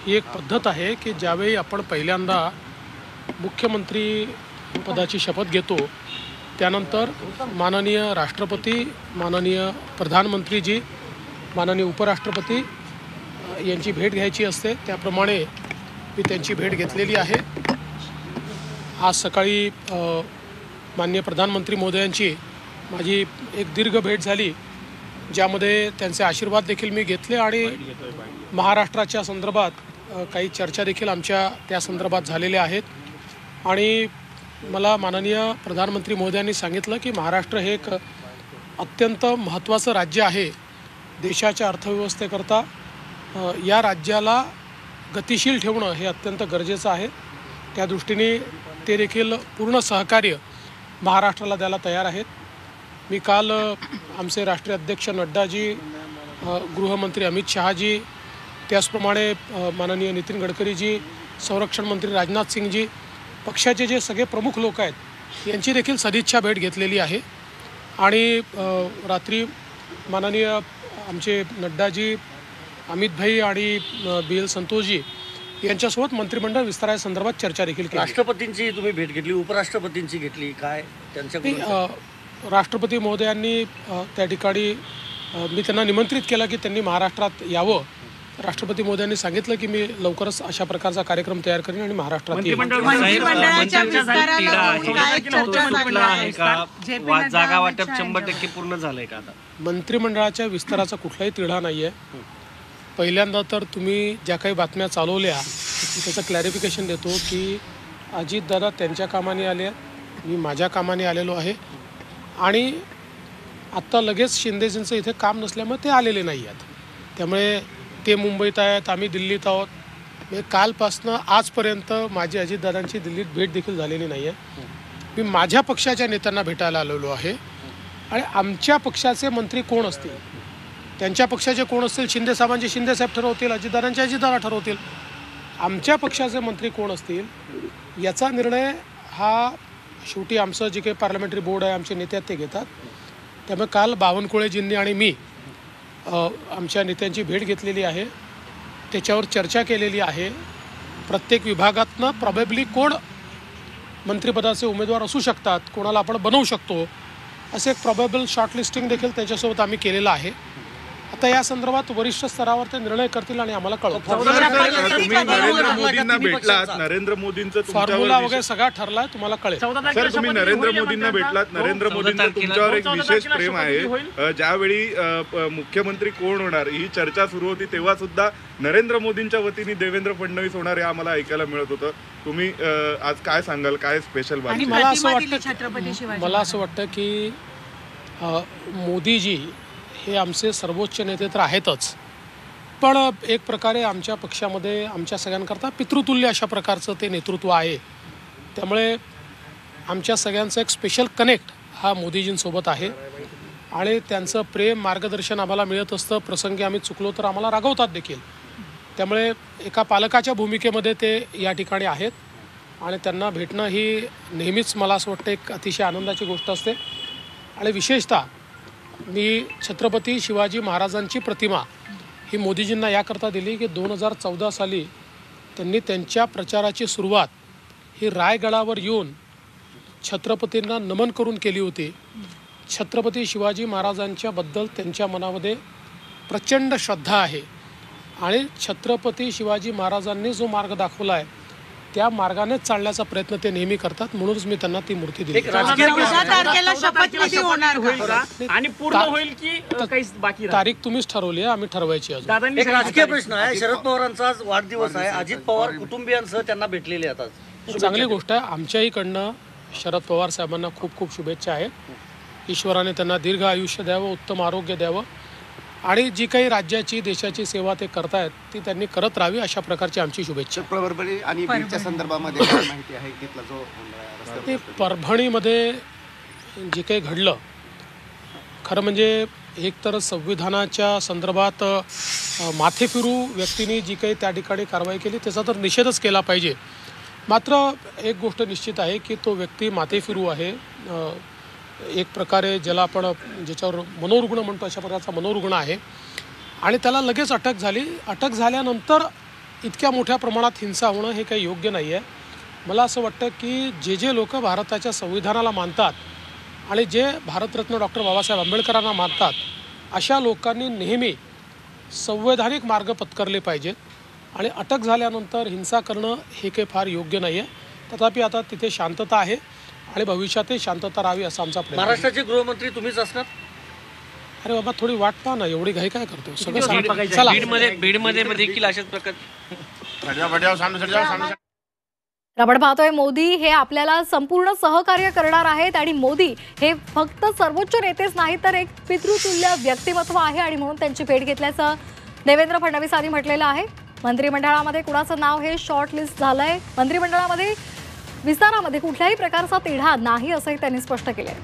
ही एक पद्धत आहे की ज्यावेळी आपण पहिल्यांदा मुख्यमंत्री पदाची शपथ घेतो त्यानंतर माननीय राष्ट्रपती, माननीय प्रधानमंत्रीजी, माननीय उपराष्ट्रपती यांची भेट घ्यायची असते। त्याप्रमाणे मी त्यांची भेट घेतलेली आहे। आज सकाळी माननीय प्रधानमंत्री महोदयांची माझी एक दीर्घ भेट झाली, ज्यामध्ये त्यांचे आशीर्वाद देखील मी घेतले आणि महाराष्ट्राच्या संदर्भात काही चर्चा देखील आमच्या त्या संदर्भात झालेल्या आहेत। आणि मला माननीय प्रधानमंत्री महोदयांनी सांगितलं की महाराष्ट्र हे एक अत्यंत महत्त्वाचं राज्य आहे देशाच्या अर्थव्यवस्थेकरता। या राज्याला गतिशील ठेवणं हे अत्यंत गरजेचं आहे। त्या दृष्टीने ते देखील पूर्ण सहकार्य महाराष्ट्राला द्यायला तयार आहेत। मी काल आमचे राष्ट्रीय अध्यक्ष नड्डाजी, गृहमंत्री अमित शहाजी, त्याचप्रमाणे माननीय नितीन गडकरीजी, संरक्षण मंत्री राजनाथ सिंगजी, पक्षाचे जे सगळे प्रमुख लोक आहेत यांची देखील सदिच्छा भेट घेतलेली आहे। आणि रात्री माननीय आमचे नड्डाजी, अमित भाई आणि BL संतोषजी यांच्यासोबत मंत्रिमंडळ विस्तारासंदर्भात चर्चा देखील केली। राष्ट्रपतींची तुम्ही भेट घेतली, उपराष्ट्रपतींची घेतली, काय त्यांच्या राष्ट्रपती महोदयांनी त्या ठिकाणी मी त्यांना निमंत्रित केलं की त्यांनी महाराष्ट्रात यावं। राष्ट्रपती महोदयांनी सांगितलं की मी लवकरच अशा प्रकारचा कार्यक्रम तयार करेन आणि महाराष्ट्रात जागा वाटप 100% पूर्ण झालंय का? आता मंत्रिमंडळाच्या विस्ताराचा कुठलाही तिढा नाही आहे। पहिल्यांदा तर तुम्ही ज्या काही बातम्या चालवल्या त्याचं क्लॅरिफिकेशन देतो की अजितदादा त्यांच्या कामाने आले, मी माझ्या कामाने आलेलो आहे आणि आत्ता लगेच शिंदेजींचं इथे काम नसल्यामुळे ते आलेले नाही आहेत। त्यामुळे ते मुंबईत आहेत, आम्ही दिल्लीत आहोत। म्हणजे कालपासनं आजपर्यंत माझी अजितदादांची दिल्लीत भेट देखील झालेली नाही आहे। मी माझ्या पक्षाच्या नेत्यांना भेटायला आलेलो आहे आणि आमच्या पक्षाचे मंत्री कोण असतील, त्यांच्या पक्षाचे कोण असतील, शिंदेसाहेबांचे शिंदेसाहेब ठरवतील, अजितदादांचे अजितदादा ठरवतील। आमच्या पक्षाचे मंत्री कोण असतील याचा निर्णय हा शेवटी आमचं जे काही पार्लमेंटरी बोर्ड आहे, आमचे नेते ते घेतात। त्यामुळे काल बावनकुळेजींनी आणि मी आमच्या नेत्यांची भेट घेतलेली आहे, त्याच्यावर चर्चा केलेली आहे। प्रत्येक विभागातनं प्रॉबेबली कोण मंत्रिपदाचे उमेदवार असू शकतात, कोणाला आपण बनवू शकतो, असे एक प्रॉबेबल शॉर्टलिस्टिंग देखील त्याच्यासोबत आम्ही केलेलं आहे। आता या संदर्भात वरिष्ठ स्तरावर ते निर्णय करतील आणि आम्हाला कळवतील। तुम्ही नरेंद्र मोदींना भेटलात, नरेंद्र मोदींचं फॉर्म्युला वगैरे सगळा ठरलाय, तुम्हाला कळेल। सर, तुम्ही नरेंद्र मोदींना भेटलात, नरेंद्र मोदींचं तुमच्यावर एक विशेष प्रेम आहे। ज्यावेळी मुख्यमंत्री कोण होणार ही चर्चा सुरू होती तेव्हा सुद्धा नरेंद्र मोदींच्या वतीने देवेंद्र फडणवीस होणार हे आम्हाला ऐकायला मिळत होतं। तुम्ही आज काय सांगाल, काय स्पेशल बात? मला असं वाटतं की मोदीजी हे आमचे सर्वोच्च नेते तर आहेतच, पण एक प्रकारे आमच्या पक्षामध्ये आमच्या सगळ्यांकरता पितृतुल्य अशा प्रकारचं ते नेतृत्व आहे। त्यामुळे आमच्या सगळ्यांचं एक स्पेशल कनेक्ट हा मोदीजींसोबत आहे आणि त्यांचं प्रेम, मार्गदर्शन आम्हाला मिळत असतं। प्रसंगी आम्ही चुकलो तर आम्हाला रागवतात देखील। त्यामुळे एका पालकाच्या भूमिकेमध्ये ते या ठिकाणी आहेत आणि त्यांना भेटणं ही नेहमीच मला असं वाटतं एक अतिशय आनंदाची गोष्ट असते। आणि विशेषतः मी छत्रपती शिवाजी महाराजांची प्रतिमा ही मोदीजींना याकरता दिली की 2014 साली त्यांनी त्यांच्या प्रचाराची सुरुवात ही रायगडावर येऊन छत्रपतींना नमन करून केली होती। छत्रपती शिवाजी महाराजांच्याबद्दल त्यांच्या मनामध्ये प्रचंड श्रद्धा आहे आणि छत्रपती शिवाजी महाराजांनी जो मार्ग दाखवला आहे त्या मार्गानेच चालण्याचा प्रयत्न ते नेहमी करतात। म्हणूनच मी त्यांना ती मूर्ती दिली। तारीख तुम्हीच ठरवली आहे, आम्ही ठरवायची अजून। एक राजकीय प्रश्न आहे, शरद पवारांचा वाढदिवस आहे, अजित पवार कुटुंबियांसह त्यांना भेटलेले आहेत। चांगली गोष्ट आहे। आमच्याहीकडनं शरद पवार साहेबांना खूप खूप शुभेच्छा आहेत। ईश्वराने त्यांना दीर्घ आयुष्य द्यावं, उत्तम आरोग्य द्यावं आणि जी काही राज्याची, देशाची सेवा ते करतायत ती त्यांनी करत राहावी अशा प्रकारची आमची शुभेच्छा। परभणी आणि बीडच्या संदर्भामध्ये माहिती आहे घेतला जो ते परभणीमध्ये जे काही घडलं, खरं म्हणजे एक तर संविधानाच्या संदर्भात माथेफिरू व्यक्तींनी जी काही त्या ठिकाणी कारवाई केली त्याचा तर निषेधच केला पाहिजे। मात्र एक गोष्ट निश्चित आहे की तो व्यक्ती माथेफिरू आहे, एक प्रकारे ज्याला आपण ज्याच्यावर मनोरुग्ण म्हणतो अशा प्रकारचा मनोरुग्ण आहे आणि त्याला लगेच अटक झाली। अटक झाल्यानंतर इतक्या मोठ्या प्रमाणात हिंसा होणं हे काही योग्य नाही आहे. मला असं वाटतं की जे लोक भारताच्या संविधानाला मानतात आणि जे भारतरत्न डॉक्टर बाबासाहेब आंबेडकरांना मानतात अशा लोकांनी नेहमी संवैधानिक मार्ग पत्करले पाहिजेत आणि अटक झाल्यानंतर हिंसा करणं हे काही फार योग्य नाही आहे. तथापि आता तिथे शांतता आहे आणि भविष्यातही शांतता राहावी असा आमचा प्रयत्न आहे. महाराष्ट्राचे गृहमंत्री तुम्हीच असणार. अरे बाबा थोडी वाट पहा ना, एवढी घाई काय करतो सगळं सांग. चला बीडमध्ये देखील अशाच प्रकार आपण पाहतोय मोदी हे आपल्याला संपूर्ण सहकार्य करणार आहेत आणि मोदी हे फक्त सर्वोच्च नेतेच नाही तर एक पितृतुल्य व्यक्तिमत्व आहे आणि म्हणून त्यांची भेट घेतल्याचं देवेंद्र फडणवीसांनी म्हटलेलं आहे. मंत्रिमंडळामध्ये कुणाचं नाव हे शॉर्ट लिस्ट झालंय. मंत्रिमंडळामध्ये विस्तारामध्ये कुठल्याही प्रकारचा तिढा नाही असंही त्यांनी स्पष्ट केलंय.